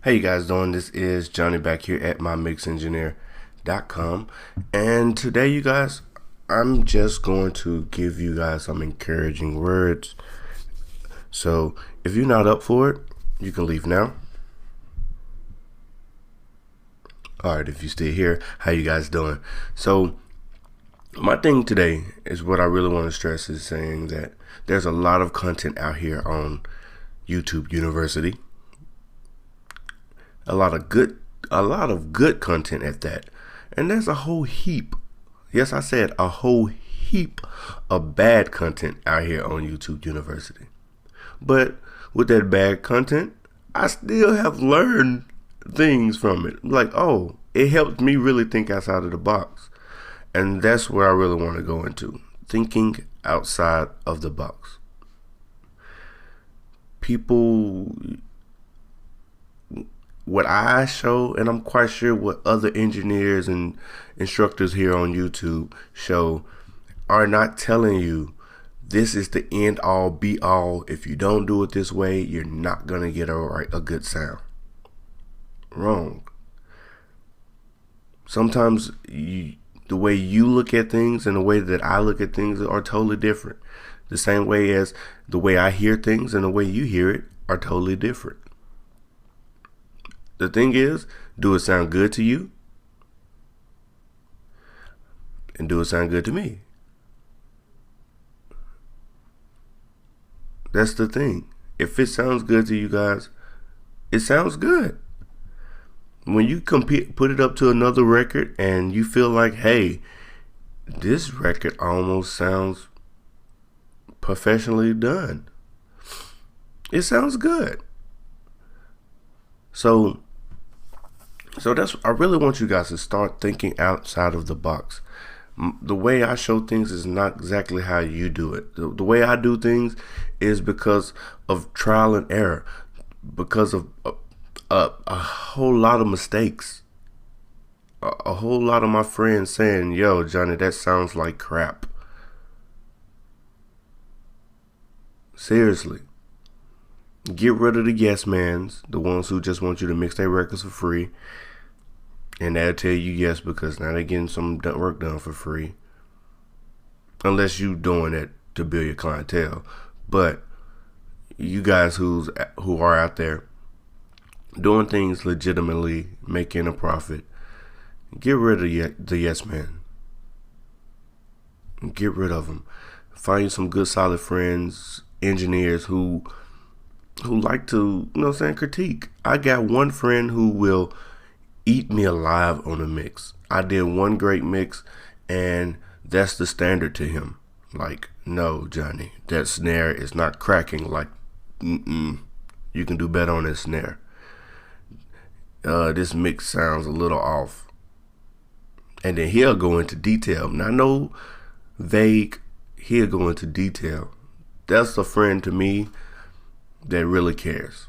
How you guys doing? This is Johnny back here at MyMixEngineer.com, and today, you guys, I'm just going to give you guys some encouraging words. So if you're not up for it, you can leave now. Alright, if you're still here, how you guys doing? So my thing today is what I really want to stress is saying that there's a lot of content out here on YouTube University. A lot of good content at that. And there's a whole heap. Yes, I said a whole heap of bad content out here on YouTube University. But with that bad content, I still have learned things from it. Like, oh, it helped me really think outside of the box. And that's where I really want to go into. Thinking outside of the box. People, what I show, and I'm quite sure what other engineers and instructors here on YouTube show, are not telling you this is the end all be all. If you don't do it this way, you're not gonna get a good sound. Wrong. Sometimes the way you look at things and the way that I look at things are totally different. The same way as the way I hear things and the way you hear it are totally different. The thing is, do it sound good to you? And do it sound good to me? That's the thing. If it sounds good to you guys, it sounds good. When you put it up to another record and you feel like, hey, this record almost sounds professionally done. It sounds good. So that's, I really want you guys to start thinking outside of the box. The way I show things is not exactly how you do it. The way I do things is because of trial and error, because of a whole lot of mistakes. A whole lot of my friends saying, yo, Johnny, that sounds like crap. Seriously. Get rid of the yes mans, the ones who just want you to mix their records for free. And they'll tell you yes because now they're getting some work done for free. Unless you doing it to build your clientele. But you guys who are out there doing things legitimately, making a profit, get rid of the yes man. Get rid of them. Find you some good solid friends, engineers who like to, critique. I got one friend who will eat me alive on a mix. I did one great mix and that's the standard to him. Like, no, Johnny, that snare is not cracking. Like, you can do better on that snare. This mix sounds a little off. And then he'll go into detail. Not no vague, he'll go into detail. That's a friend to me that really cares.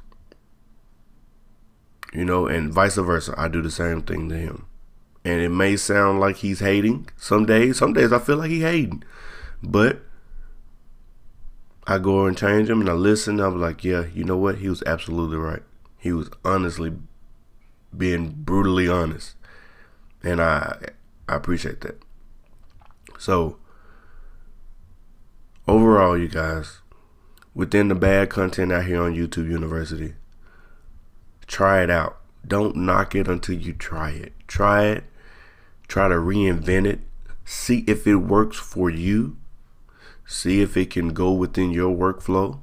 And vice versa. I do the same thing to him. And it may sound like he's hating. Some days I feel like he's hating. But I go and change him and I listen. I'm like, yeah, you know what? He was absolutely right. He was honestly being brutally honest. And I appreciate that. So, overall, you guys, within the bad content out here on YouTube University, try it out. Don't knock it until you try it. Try it. Try to reinvent it. See if it works for you. See if it can go within your workflow.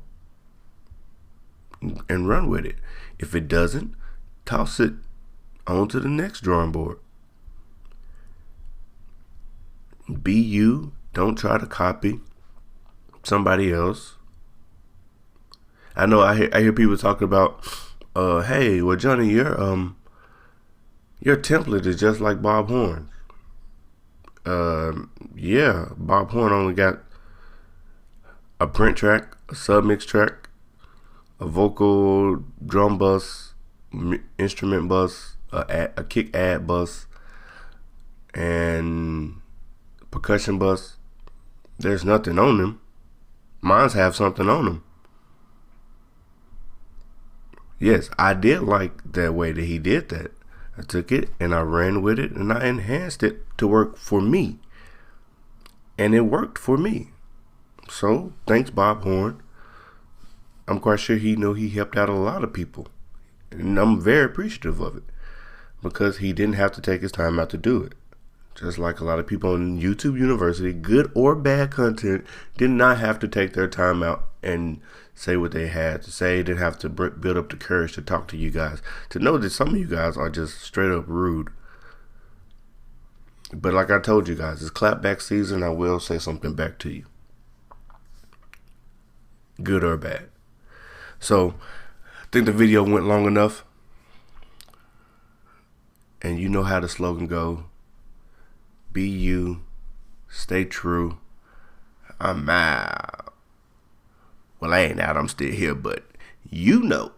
And run with it. If it doesn't, toss it on to the next drawing board. Be you. Don't try to copy somebody else. I know I hear people talking about, hey, well, Johnny, your template is just like Bob Horn. Yeah, Bob Horn only got a print track, a submix track, a vocal drum bus, instrument bus, a kick add bus, and percussion bus. There's nothing on them. Mine's have something on them. Yes, I did like that way that he did that. I took it and I ran with it and I enhanced it to work for me. And it worked for me. So, thanks, Bob Horn. I'm quite sure he knew he helped out a lot of people. And I'm very appreciative of it. Because he didn't have to take his time out to do it. Just like a lot of people on YouTube University, good or bad content, did not have to take their time out and say what they had to say. Didn't have to build up the courage to talk to you guys. To know that some of you guys are just straight up rude. But like I told you guys, it's clapback season. I will say something back to you. Good or bad. So, I think the video went long enough. And you know how the slogan go. Be you. Stay true. I'm out. Well, I ain't out. I'm still here, but you know.